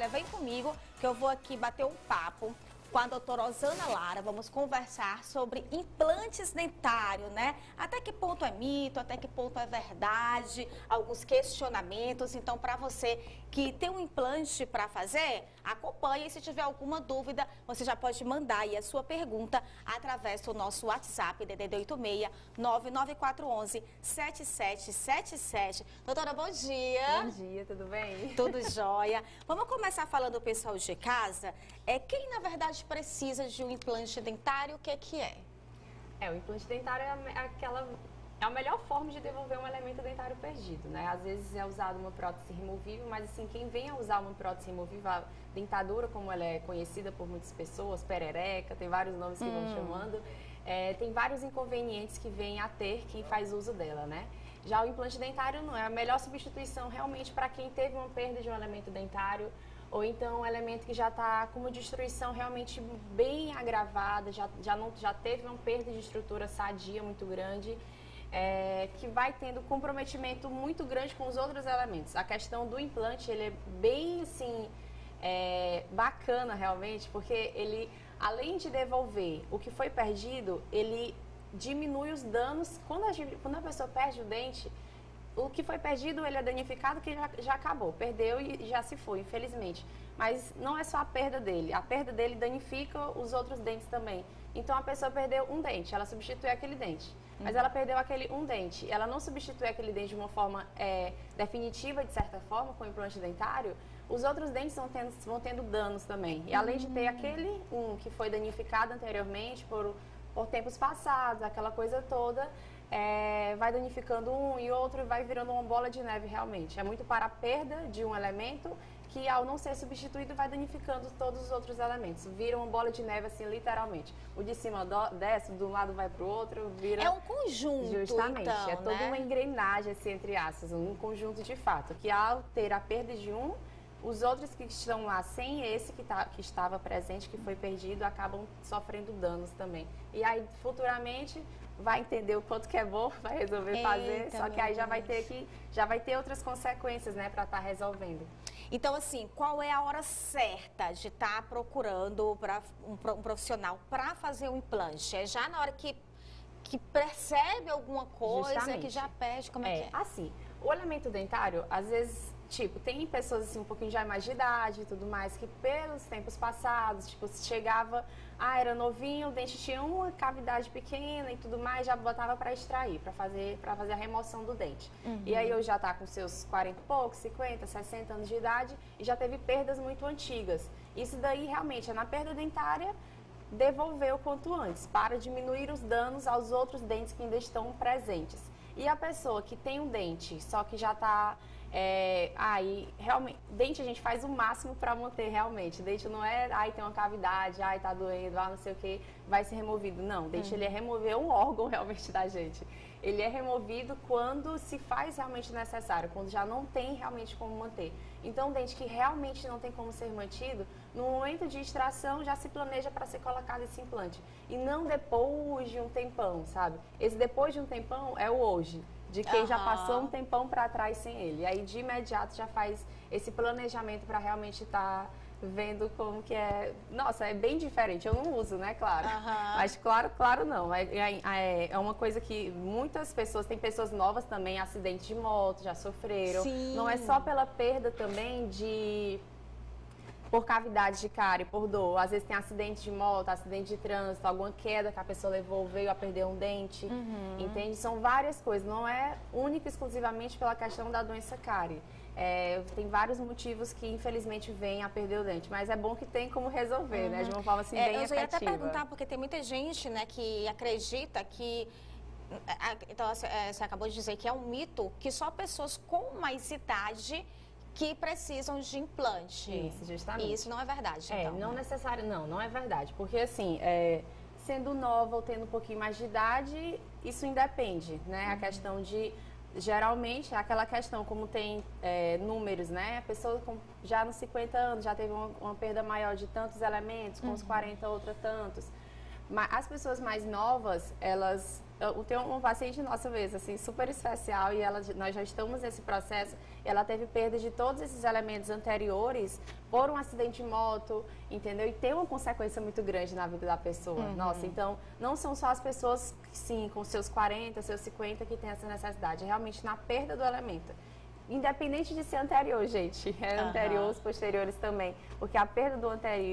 Vem comigo que eu vou aqui bater um papo com a doutora Osana Lara. Vamos conversar sobre implantes dentários, né? Até que ponto é mito, até que ponto é verdade, alguns questionamentos. Então, para você que tem um implante para fazer, acompanhe. E se tiver alguma dúvida, você já pode mandar aí a sua pergunta através do nosso WhatsApp, DDD 86 99411 7777. Doutora, bom dia. Bom dia, tudo bem? Tudo jóia. Vamos começar falando do pessoal de casa. Quem, na verdade, precisa de um implante dentário, o que é? O implante dentário é a melhor forma de devolver um elemento dentário perdido, né? Às vezes é usado uma prótese removível, mas assim, quem vem a usar uma prótese removível, a dentadura, como ela é conhecida por muitas pessoas, perereca, tem vários nomes que vão chamando, tem vários inconvenientes que vem a ter quem faz uso dela, né? Já o implante dentário não é a melhor substituição realmente para quem teve uma perda de um elemento dentário, ou então um elemento que já está com uma destruição realmente bem agravada, já teve uma perda de estrutura sadia muito grande, que vai tendo comprometimento muito grande com os outros elementos. A questão do implante, ele é bem assim, bacana realmente, porque ele, além de devolver o que foi perdido, ele diminui os danos. Quando a pessoa perde o dente, o que foi perdido, ele é danificado, que já acabou, perdeu e já se foi, infelizmente. Mas não é só a perda dele danifica os outros dentes também. Então a pessoa perdeu um dente, ela substitui aquele dente, mas ela perdeu aquele um dente, ela não substitui aquele dente de uma forma definitiva, de certa forma, com o implante dentário, os outros dentes vão tendo danos também. E além de ter aquele um que foi danificado anteriormente por tempos passados, aquela coisa toda, vai danificando um e outro e vai virando uma bola de neve realmente. É muito para a perda de um elemento que, ao não ser substituído, vai danificando todos os outros elementos. Vira uma bola de neve, assim, literalmente. O de cima desce, de um lado vai para o outro, vira... É um conjunto, justamente, então, é toda uma engrenagem, assim, entre aspas, um conjunto de fato, que ao ter a perda de um, os outros que estão lá sem esse que estava presente, que foi perdido, acabam sofrendo danos também. E aí, futuramente, vai entender o quanto que é bom, vai resolver fazer, só que aí já vai ter outras consequências, né, para estar resolvendo. Então, assim, qual é a hora certa de estar procurando um profissional para fazer um implante? É já na hora que percebe alguma coisa, justamente, que já perde, como é que é? Assim, o elemento dentário, às vezes, tipo, tem pessoas assim um pouquinho já mais de idade e tudo mais, que pelos tempos passados, tipo, se chegava, era novinho, o dente tinha uma cavidade pequena e tudo mais, já botava para extrair, para fazer a remoção do dente. E aí eu já tá com seus 40 e poucos, 50, 60 anos de idade e já teve perdas muito antigas. Isso daí realmente é na perda dentária, devolver o quanto antes, para diminuir os danos aos outros dentes que ainda estão presentes. E a pessoa que tem um dente, só que já está... realmente, dente a gente faz o máximo para manter realmente. Dente não é, tem uma cavidade, tá doendo, não sei o que, vai ser removido. Não, dente ele é remover um órgão realmente da gente. Ele é removido quando se faz realmente necessário, quando já não tem realmente como manter. Então, um dente que realmente não tem como ser mantido, no momento de extração já se planeja para ser colocado esse implante. E não depois de um tempão, sabe? Esse depois de um tempão é o hoje, de quem já passou um tempão para trás sem ele. E aí, de imediato, já faz esse planejamento para realmente estar vendo como que é... Nossa, é bem diferente. Eu não uso, né? Claro. Mas claro não. É uma coisa que muitas pessoas... Tem pessoas novas também, acidentes de moto, já sofreram. Sim. Não é só pela perda também por cavidade de cárie, por dor. Às vezes tem acidente de moto, acidente de trânsito, alguma queda que a pessoa levou, veio a perder um dente. Entende? São várias coisas. Não é única e exclusivamente pela questão da doença cárie. Tem vários motivos que, infelizmente, vêm a perder o dente. Mas é bom que tem como resolver, né? De uma forma assim, bem efetiva. Eu ia até perguntar, porque tem muita gente, né, que acredita que... Então, você acabou de dizer que é um mito que só pessoas com mais idade que precisam de implante. Isso, justamente. E isso não é verdade, então? Não necessário, não é verdade. Porque, assim, sendo nova ou tendo um pouquinho mais de idade, isso independe, né? A questão de... Geralmente, aquela questão, como tem números, né? A pessoa já nos 50 anos já teve uma perda maior de tantos elementos, com os 40 outra tantos. As pessoas mais novas, eu tenho uma paciente nossa mesmo, assim, super especial, e nós já estamos nesse processo. Ela teve perda de todos esses elementos anteriores por um acidente de moto, entendeu? E tem uma consequência muito grande na vida da pessoa. Nossa, então, não são só as pessoas, sim, com seus 40, seus 50, que têm essa necessidade. É realmente na perda do elemento. Independente de ser anterior, gente. É anterior, os posteriores também. Porque a perda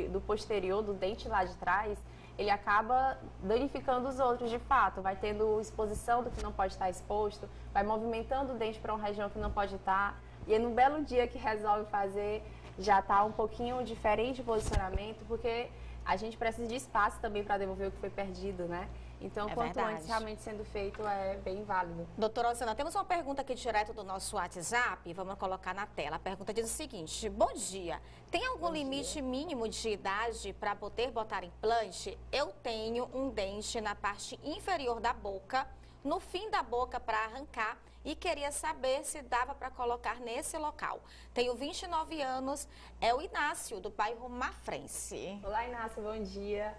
do posterior, do dente lá de trás, ele acaba danificando os outros de fato. Vai tendo exposição do que não pode estar exposto, vai movimentando o dente para uma região que não pode estar. E aí, no belo dia que resolve fazer, já está um pouquinho diferente o posicionamento, porque a gente precisa de espaço também para devolver o que foi perdido, né? Então, quanto antes realmente sendo feito, é bem válido. Doutora Osana, temos uma pergunta aqui direto do nosso WhatsApp, vamos colocar na tela. A pergunta diz o seguinte: bom dia, tem algum limite mínimo de idade para poder botar implante? Eu tenho um dente na parte inferior da boca, no fim da boca para arrancar, e queria saber se dava para colocar nesse local. Tenho 29 anos, é o Inácio, do bairro Mafrense. Olá, Inácio, bom dia.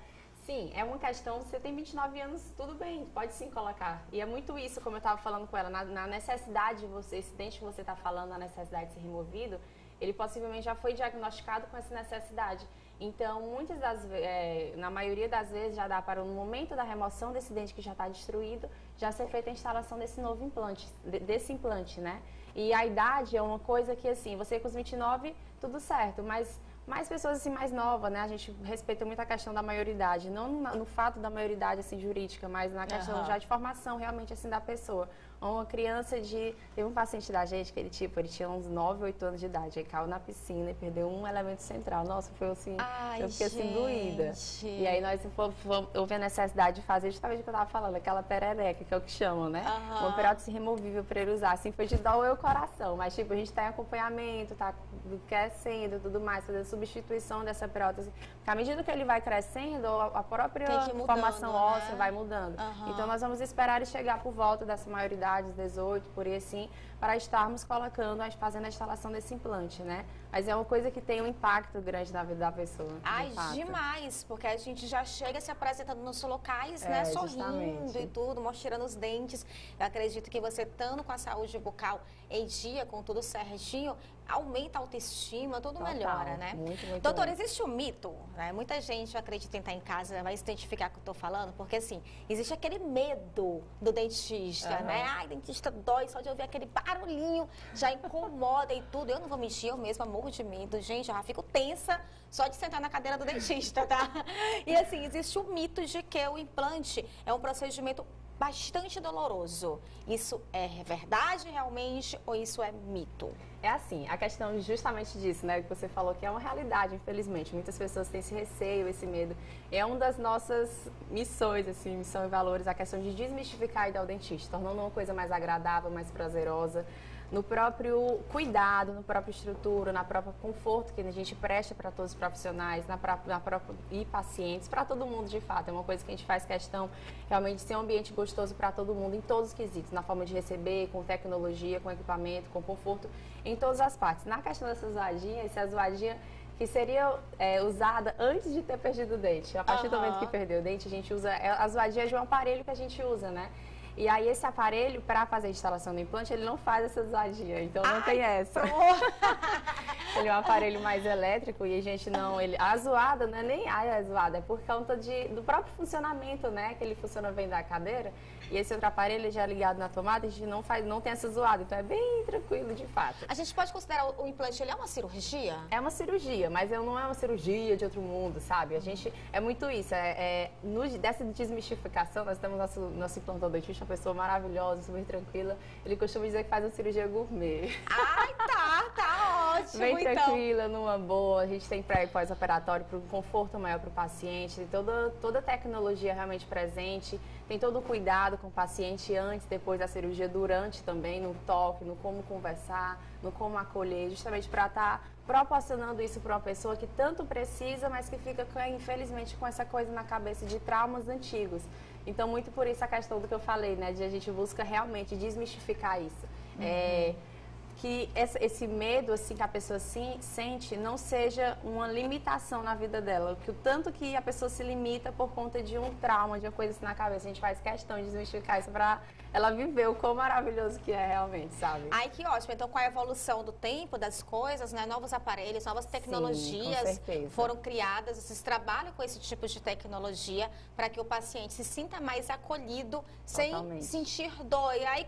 Sim, é uma questão, você tem 29 anos, tudo bem, pode sim colocar. E é muito isso, como eu estava falando com ela, na necessidade de você, esse dente que você está falando, a necessidade de ser removido, ele possivelmente já foi diagnosticado com essa necessidade. Então, na maioria das vezes, já dá para, no momento da remoção desse dente que já está destruído, já ser feita a instalação desse novo implante, desse implante, né? E a idade é uma coisa que, assim, você com os 29, tudo certo, mas mais pessoas assim mais novas, né? A gente respeita muito a questão da maioridade, não no fato da maioridade assim jurídica, mas na questão já de formação realmente assim da pessoa. Uma criança teve um paciente da gente que ele tinha uns 9, 8 anos de idade, aí caiu na piscina e perdeu um elemento central. Nossa, foi assim, eu fiquei assim doída. E aí nós houve a necessidade de fazer justamente o que eu tava falando, aquela perereca, que é o que chamam, né? Uma prótese removível para ele usar. Assim, foi de doer o coração, mas tipo, a gente tá em acompanhamento, tá crescendo e tudo mais, fazendo substituição dessa prótese. Porque à medida que ele vai crescendo, a própria formação óssea vai mudando. Então nós vamos esperar ele chegar por volta dessa maioridade, 18, por aí assim, para estarmos fazendo a instalação desse implante, né? Mas é uma coisa que tem um impacto grande na vida da pessoa. Ai, demais, porque a gente já chega se apresentando nos locais, né? Sorrindo e tudo, mostrando os dentes. Eu acredito que você, estando com a saúde bucal em dia, com tudo certinho, aumenta a autoestima, tudo melhora, né? Muito Doutor, existe um mito, né? Muita gente acredita em estar em casa, vai se identificar com o que eu tô falando, porque assim, existe aquele medo do dentista, né? Ai, dentista dói, só de ouvir aquele barulhinho já incomoda e tudo. Eu não vou mentir, eu mesma morro de medo, gente, eu já fico tensa só de sentar na cadeira do dentista, tá? E assim, existe o mito de que o implante é um procedimento bastante doloroso. Isso é verdade realmente ou isso é mito? É assim, a questão justamente disso, né, que você falou que é uma realidade, infelizmente. Muitas pessoas têm esse receio, esse medo. É uma das nossas missões, assim, missão e valores, a questão de desmistificar a ida ao dentista, tornando uma coisa mais agradável, mais prazerosa, no próprio cuidado, na própria estrutura, na própria conforto que a gente presta para todos os profissionais, e pacientes, para todo mundo de fato. É uma coisa que a gente faz questão realmente de ser um ambiente gostoso para todo mundo em todos os quesitos, na forma de receber, com tecnologia, com equipamento, com conforto, em todas as partes. Na questão dessa zoadinha, essa zoadinha que seria usada antes de ter perdido o dente. A partir do momento que perdeu o dente, a gente usa a zoadinha de um aparelho que a gente usa, né? E aí esse aparelho, para fazer a instalação do implante, ele não faz essa zoadinha, então não tem essa. Ele é um aparelho mais elétrico e a gente não... a zoada não é nem a zoada, é por conta do próprio funcionamento, né? Que ele funciona bem da cadeira. E esse outro aparelho já é ligado na tomada, a gente não tem essa zoada, então é bem tranquilo de fato. A gente pode considerar o implante, ele é uma cirurgia? É uma cirurgia, mas não é uma cirurgia de outro mundo, sabe? A gente, é muito isso, dessa desmistificação, nós temos nosso implantodontista, uma pessoa maravilhosa, super tranquila, ele costuma dizer que faz uma cirurgia gourmet. Ai, tá ótimo, bem tranquila, numa boa, a gente tem pré e pós-operatório para um conforto maior para o paciente, tem toda a tecnologia realmente presente, tem todo o cuidado com o paciente antes, depois da cirurgia, durante também, no toque, no como conversar, no como acolher, justamente para estar proporcionando isso para uma pessoa que tanto precisa, mas que fica, infelizmente, com essa coisa na cabeça de traumas antigos. Então, muito por isso a questão do que eu falei, né, de a gente busca realmente desmistificar isso. que esse medo assim que a pessoa sente não seja uma limitação na vida dela, que o tanto que a pessoa se limita por conta de um trauma, de uma coisa assim na cabeça. A gente faz questão de desmistificar isso para ela viver o quão maravilhoso que é realmente, sabe? Ai, que ótimo. Então, com a evolução do tempo, das coisas, né, novos aparelhos, novas tecnologias foram criadas, vocês trabalham com esse tipo de tecnologia para que o paciente se sinta mais acolhido, sem sentir dor. E aí,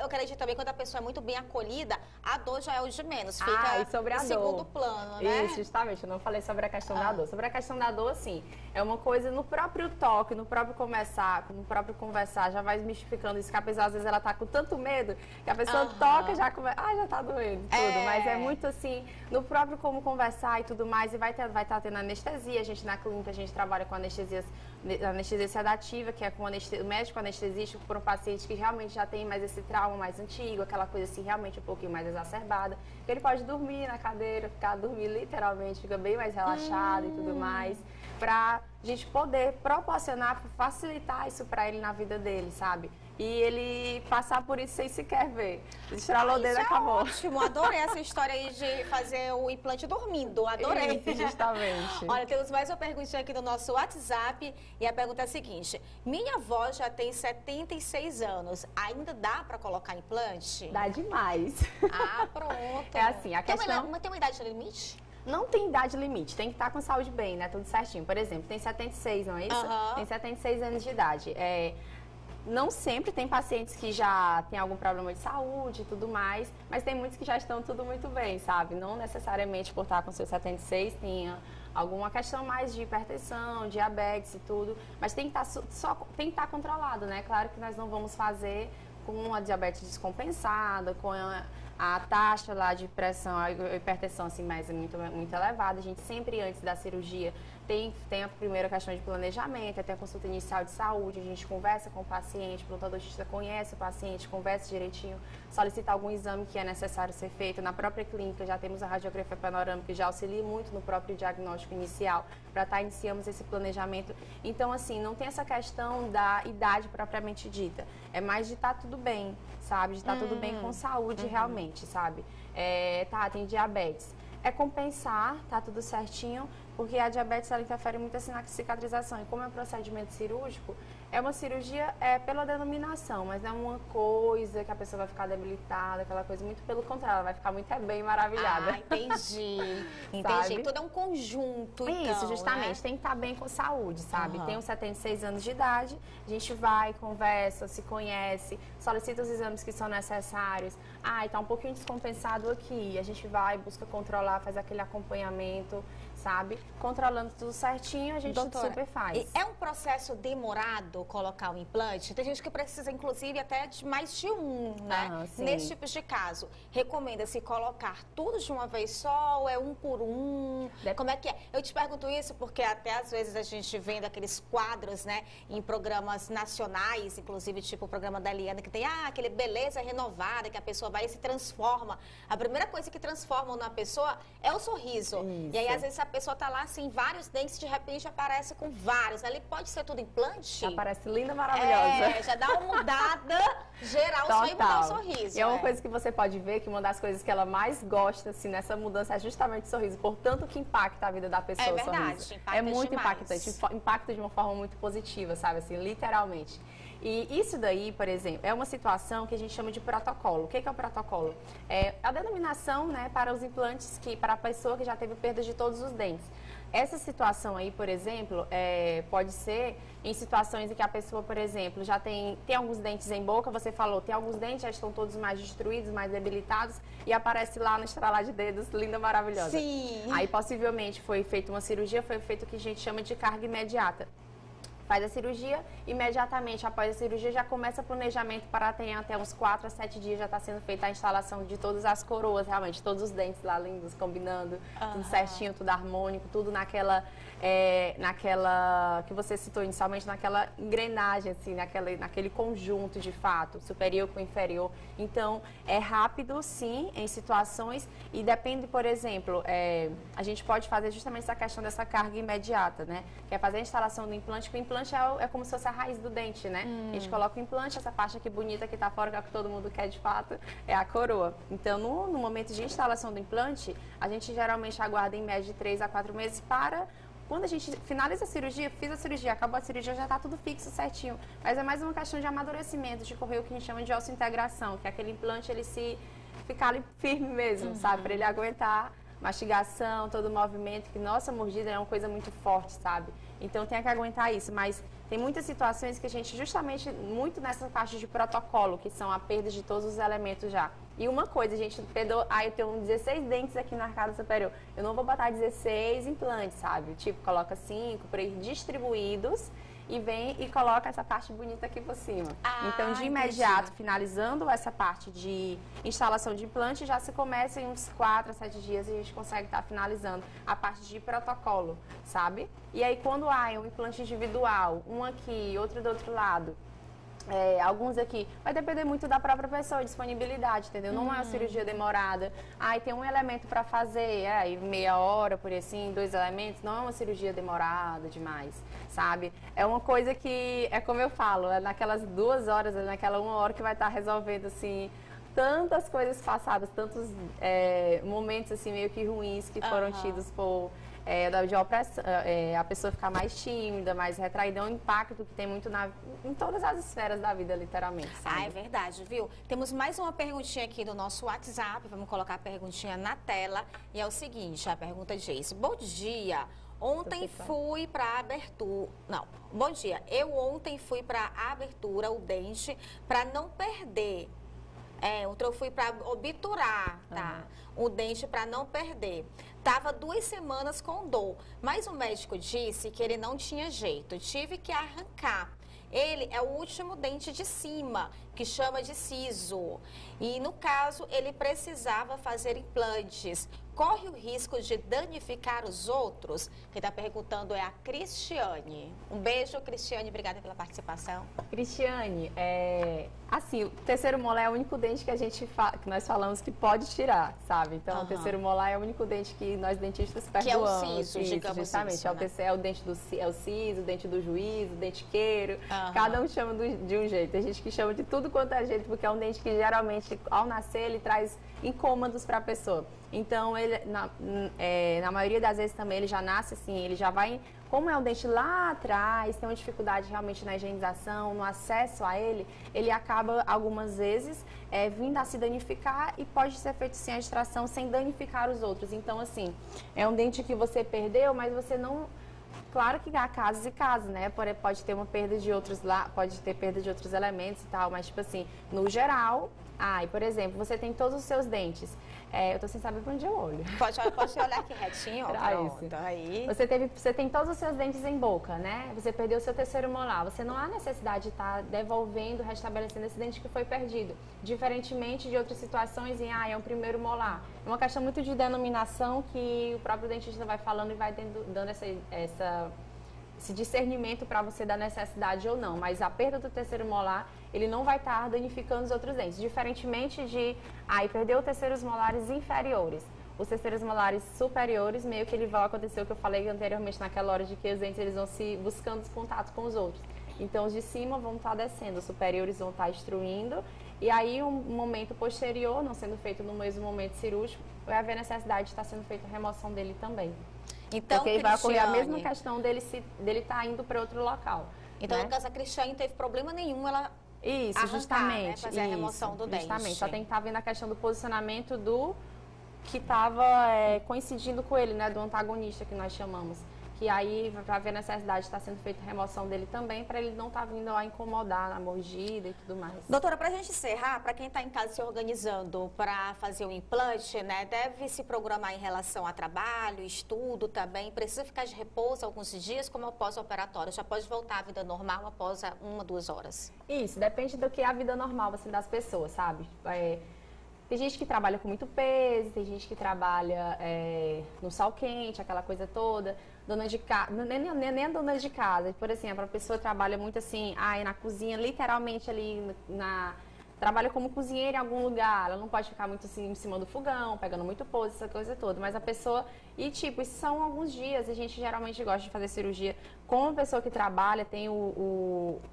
eu acredito também, quando a pessoa é muito bem acolhida, a dor já é o de menos, fica e sobre a em dor. segundo plano, né? Isso, justamente, eu não falei sobre a questão da dor. Sobre a questão da dor, assim, é uma coisa no próprio toque, no próprio conversar, já vai desmistificando isso, que a pessoa, às vezes, ela tá com tanto medo, que a pessoa toca, já tá doendo, tudo. Mas é muito assim, no próprio como conversar e tudo mais, e vai estar tendo anestesia. A gente, na clínica, a gente trabalha com anestesia sedativa, que é com o médico anestesista para um paciente que realmente já tem mais esse trauma mais antigo, aquela coisa assim, realmente um pouquinho mais exacerbada, que ele pode dormir na cadeira, dormir literalmente, fica bem mais relaxado e tudo mais, pra gente poder proporcionar, facilitar isso pra ele na vida dele, sabe? E ele passar por isso sem sequer ver. Estralou o dedo, acabou. Ótimo, adorei essa história aí de fazer o implante dormindo, adorei. Isso, justamente. Olha, temos mais uma perguntinha aqui no nosso WhatsApp e a pergunta é a seguinte: minha avó já tem 76 anos, ainda dá para colocar implante? Dá demais. Ah, pronto. É assim, a questão... Tem uma idade limite? Não tem idade limite, tem que estar com saúde bem, né? Tudo certinho. Por exemplo, tem 76, não é isso? Tem 76 anos de idade. Não sempre tem pacientes que já têm algum problema de saúde e tudo mais, mas tem muitos que já estão tudo muito bem, sabe? Não necessariamente por estar com seus 76 tenha alguma questão mais de hipertensão, diabetes e tudo, mas tem que estar controlado, né? Claro que nós não vamos fazer com a diabetes descompensada, com a taxa lá de pressão, a hipertensão assim, mais muito elevada. A gente sempre, antes da cirurgia, tem a primeira questão de planejamento, tem a consulta inicial de saúde, a gente conversa com o paciente, o prontodontista conhece o paciente, conversa direitinho, solicita algum exame que é necessário ser feito. Na própria clínica já temos a radiografia panorâmica, que já auxilia muito no próprio diagnóstico inicial, para iniciamos esse planejamento. Então, assim, não tem essa questão da idade propriamente dita, é mais de estar tudo bem, sabe? De estar tudo bem com saúde realmente, sabe? Tem diabetes. É compensar, tá tudo certinho, porque a diabetes ela interfere muito assim na cicatrização. E como é um procedimento cirúrgico, é uma cirurgia pela denominação, mas não é uma coisa que a pessoa vai ficar debilitada, aquela coisa, muito pelo contrário, ela vai ficar muito bem maravilhada. Ah, entendi. Entendi. Tudo é um conjunto, então, isso, justamente. Né? Tem que estar bem com saúde, sabe? Tem uns 76 anos de idade, a gente vai, conversa, se conhece, solicita os exames que são necessários. Tá um pouquinho descompensado aqui, a gente vai, busca controlar, faz aquele acompanhamento, sabe? Controlando tudo certinho, a gente super faz. É um processo demorado colocar o implante? Tem gente que precisa, inclusive, até de mais de um, né? Nesse tipo de caso, recomenda-se colocar tudo de uma vez só ou é um por um? Como é que é? Eu te pergunto isso porque até às vezes a gente vendo aqueles quadros, né? Em programas nacionais, inclusive tipo o programa da Eliana, que tem aquele beleza renovada, que a pessoa vai e se transforma. A primeira coisa que transforma na pessoa é o sorriso. Isso. E aí, às vezes, a pessoa tá lá, assim, vários dentes, de repente aparece com vários. Ali pode ser tudo implante? Aparece linda, maravilhosa. Já dá uma mudada geral, só em mudar o sorriso. E é uma coisa que você pode ver, que uma das coisas que ela mais gosta, assim, nessa mudança é justamente o sorriso. Portanto, que impacta a vida da pessoa, o sorriso. É muito impactante. Impacta de uma forma muito positiva, sabe? Assim, literalmente. E isso daí, por exemplo, é uma situação que a gente chama de protocolo. O que é o protocolo? É a denominação, né, para os implantes, para a pessoa que já teve perda de todos os dentes. Essa situação aí, por exemplo, pode ser em situações em que a pessoa, por exemplo, já tem alguns dentes em boca, você falou, tem alguns dentes, já estão todos mais destruídos, mais debilitados, e aparece lá no estralar de dedos, linda, maravilhosa. Sim. Aí, possivelmente, foi feita uma cirurgia, foi feito o que a gente chama de carga imediata. Faz a cirurgia, imediatamente após a cirurgia já começa o planejamento para ter até uns 4 a 7 dias já está sendo feita a instalação de todas as coroas, realmente, todos os dentes lá lindos, combinando, tudo certinho, tudo harmônico, tudo naquela que você citou inicialmente, naquela engrenagem, assim, naquele conjunto de fato, superior com inferior. Então, é rápido, sim, em situações e depende, por exemplo, a gente pode fazer justamente essa questão dessa carga imediata, né? Que é fazer a instalação do implante, que o implante implante é como se fosse a raiz do dente, né? A gente coloca o implante, essa parte aqui bonita que tá fora, que é o que todo mundo quer de fato, é a coroa. Então, no momento de instalação do implante, a gente geralmente aguarda em média de 3 a 4 meses para... Quando a gente finaliza a cirurgia, fiz a cirurgia, acabou a cirurgia, já está tudo fixo, certinho. Mas é mais uma questão de amadurecimento, de correr o que a gente chama de ossointegração, que é aquele implante, ele se ficar ali firme mesmo, sabe? Para ele aguentar mastigação, todo o movimento, que nossa mordida é uma coisa muito forte, sabe? Então tem que aguentar isso, mas tem muitas situações que a gente, justamente, muito nessa parte de protocolo, que são a perda de todos os elementos já. E uma coisa, a gente perdeu, eu tenho 16 dentes aqui na arcada superior, eu não vou botar 16 implantes, sabe? Tipo, coloca 5 por aí distribuídos e vem e coloca essa parte bonita aqui por cima. Então, de imediato, entendi. Finalizando essa parte de instalação de implante, já se começa em uns 4 a 7 dias e a gente consegue estar finalizando a parte de protocolo, sabe? E aí, quando há um implante individual, um aqui, outro do outro lado, alguns aqui, vai depender muito da própria pessoa, disponibilidade, entendeu? Não é uma cirurgia demorada. Tem um elemento para fazer, meia hora, por assim, 2 elementos, não é uma cirurgia demorada demais, sabe? É uma coisa que, é como eu falo, é naquelas 2 horas, é naquela 1 hora que vai estar resolvendo, assim, tantas coisas passadas, tantos momentos, assim, meio que ruins que foram tidos por... de opressão, a pessoa ficar mais tímida, mais retraída, é um impacto que tem muito em todas as esferas da vida, literalmente, sabe? É verdade, viu? Temos mais uma perguntinha aqui do nosso WhatsApp, vamos colocar a perguntinha na tela, e é o seguinte, a pergunta diz: bom dia, ontem fui para abertura, bom dia, eu ontem fui para abertura, o dente, para não perder. Outro eu fui para obturar, tá? O dente para não perder. Tava 2 semanas com dor, mas o médico disse que ele não tinha jeito. Tive que arrancar. Ele é o último dente de cima, que chama de siso. E no caso, ele precisava fazer implantes. Corre o risco de danificar os outros? Quem está perguntando é a Cristiane. Um beijo, Cristiane. Obrigada pela participação. Cristiane, assim, o terceiro molar é o único dente que nós falamos que pode tirar, sabe? Então, o terceiro molar é o único dente que nós dentistas perdoamos. Que é o siso, digamos justamente. Isso, né? É o dente é o siso, o dente do juízo, o dentiqueiro. Cada um chama de um jeito. Tem gente que chama de tudo quanto é jeito, porque é um dente que geralmente, ao nascer, ele traz incômodos para a pessoa. Então, ele, na maioria das vezes também, ele já nasce assim, ele já vai... Como é um dente lá atrás, tem uma dificuldade realmente na higienização, no acesso a ele, ele acaba, algumas vezes, vindo a se danificar e pode ser feito sim a extração sem danificar os outros. Então, assim, é um dente que você perdeu, mas você não... Claro que há casos e casos, né? Pode ter uma perda de outros lá, pode ter perda de outros elementos e tal, mas tipo assim, no geral, por exemplo, você tem todos os seus dentes. Eu tô sem saber pra onde eu olho. Pode olhar aqui retinho, ó. Pronto, aí. Você tem todos os seus dentes em boca, né? Você perdeu o seu terceiro molar. Você não há necessidade de estar devolvendo, restabelecendo esse dente que foi perdido. Diferentemente de outras situações é um primeiro molar. É uma questão muito de denominação que o próprio dentista vai falando e vai dando esse discernimento para você da necessidade ou não. Mas a perda do terceiro molar, ele não vai estar danificando os outros dentes. Diferentemente de, perdeu os terceiros molares inferiores. Os terceiros molares superiores, meio que ele vai acontecer o que eu falei anteriormente naquela hora de que os dentes eles vão se buscando contato com os outros. Então, os de cima vão estar descendo, os superiores vão estar extruindo. E aí, um momento posterior, não sendo feito no mesmo momento cirúrgico, vai haver necessidade de estar sendo feita a remoção dele também. Então, porque vai ocorrer a mesma questão dele estar indo para outro local. Então, no caso, a Cristiane não teve problema nenhum, ela justamente. Né, fazer a remoção do dente. Justamente, só tem que estar vendo a questão do posicionamento do que estava coincidindo com ele, né, do antagonista que nós chamamos. Que aí vai haver necessidade de estar sendo feita a remoção dele também, para ele não estar vindo a incomodar na mordida e tudo mais. Doutora, para a gente encerrar, para quem está em casa se organizando para fazer o implante, né, deve se programar em relação a trabalho, estudo também, precisa ficar de repouso alguns dias, como após o operatório, já pode voltar à vida normal após 1, 2 horas? Isso, depende do que é a vida normal assim, das pessoas, sabe? Tem gente que trabalha com muito peso, tem gente que trabalha no sol quente, aquela coisa toda. Dona de casa, nem a dona de casa, por exemplo, a pessoa trabalha muito assim, na cozinha, literalmente ali trabalha como cozinheira em algum lugar, ela não pode ficar muito assim em cima do fogão, pegando muito pose, essa coisa toda. Mas a pessoa... E, tipo, isso são alguns dias. A gente geralmente gosta de fazer cirurgia com a pessoa que trabalha, tem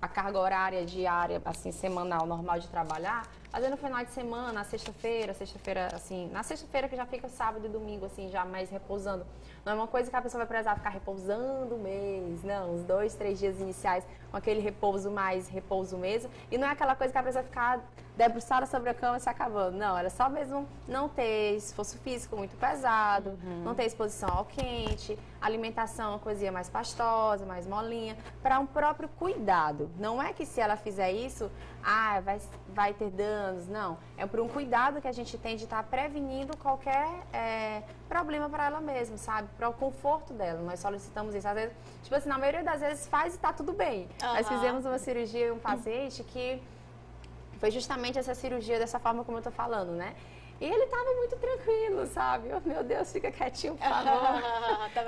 a carga horária diária, assim, semanal, normal de trabalhar. Fazendo no final de semana, na sexta-feira, assim... Na sexta-feira que já fica sábado e domingo, assim, já mais repousando. Não é uma coisa que a pessoa vai precisar ficar repousando um mês, não. Os 2, 3 dias iniciais com aquele repouso mais repouso mesmo. E não é aquela coisa que a pessoa ficar debruçada sobre a cama e se acabando. Não, era só mesmo não ter esforço físico muito pesado, não ter exposição ao quente, alimentação, uma coisinha mais pastosa, mais molinha, para um próprio cuidado. Não é que se ela fizer isso, vai ter danos, não. É por um cuidado que a gente tem de estar prevenindo qualquer problema para ela mesma, sabe? Para o conforto dela. Nós solicitamos isso. Às vezes, tipo assim, na maioria das vezes faz e está tudo bem. Nós fizemos uma cirurgia em um paciente que foi justamente essa cirurgia dessa forma como eu tô falando, né? E ele tava muito tranquilo, sabe? Oh, meu Deus, fica quietinho, por favor.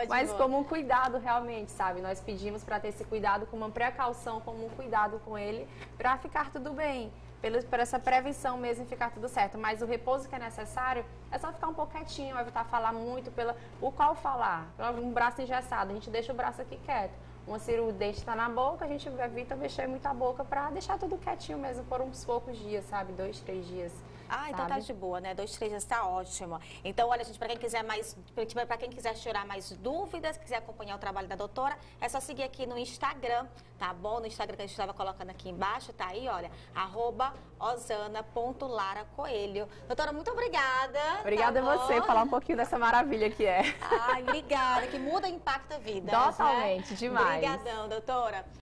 Mas como um cuidado realmente, sabe? Nós pedimos para ter esse cuidado com uma precaução, como um cuidado com ele, para ficar tudo bem. Por essa prevenção mesmo e ficar tudo certo. Mas o repouso que é necessário é só ficar um pouco quietinho, evitar falar muito, o qual falar. Um braço engessado, a gente deixa o braço aqui quieto. O dente está na boca, a gente evita mexer muito a boca para deixar tudo quietinho mesmo por uns poucos dias, sabe? 2, 3 dias. Então tá de boa, né? 2, 3 dias tá ótimo. Então, olha, gente, para quem quiser tirar mais dúvidas, quiser acompanhar o trabalho da doutora, é só seguir aqui no Instagram, tá bom? No Instagram que a gente estava colocando aqui embaixo, tá aí, olha, @osana.laracoelho. Doutora, muito obrigada. Obrigada a você por falar um pouquinho dessa maravilha que é. Obrigada, que muda e impacta a vida. Totalmente, demais. Obrigadão, doutora.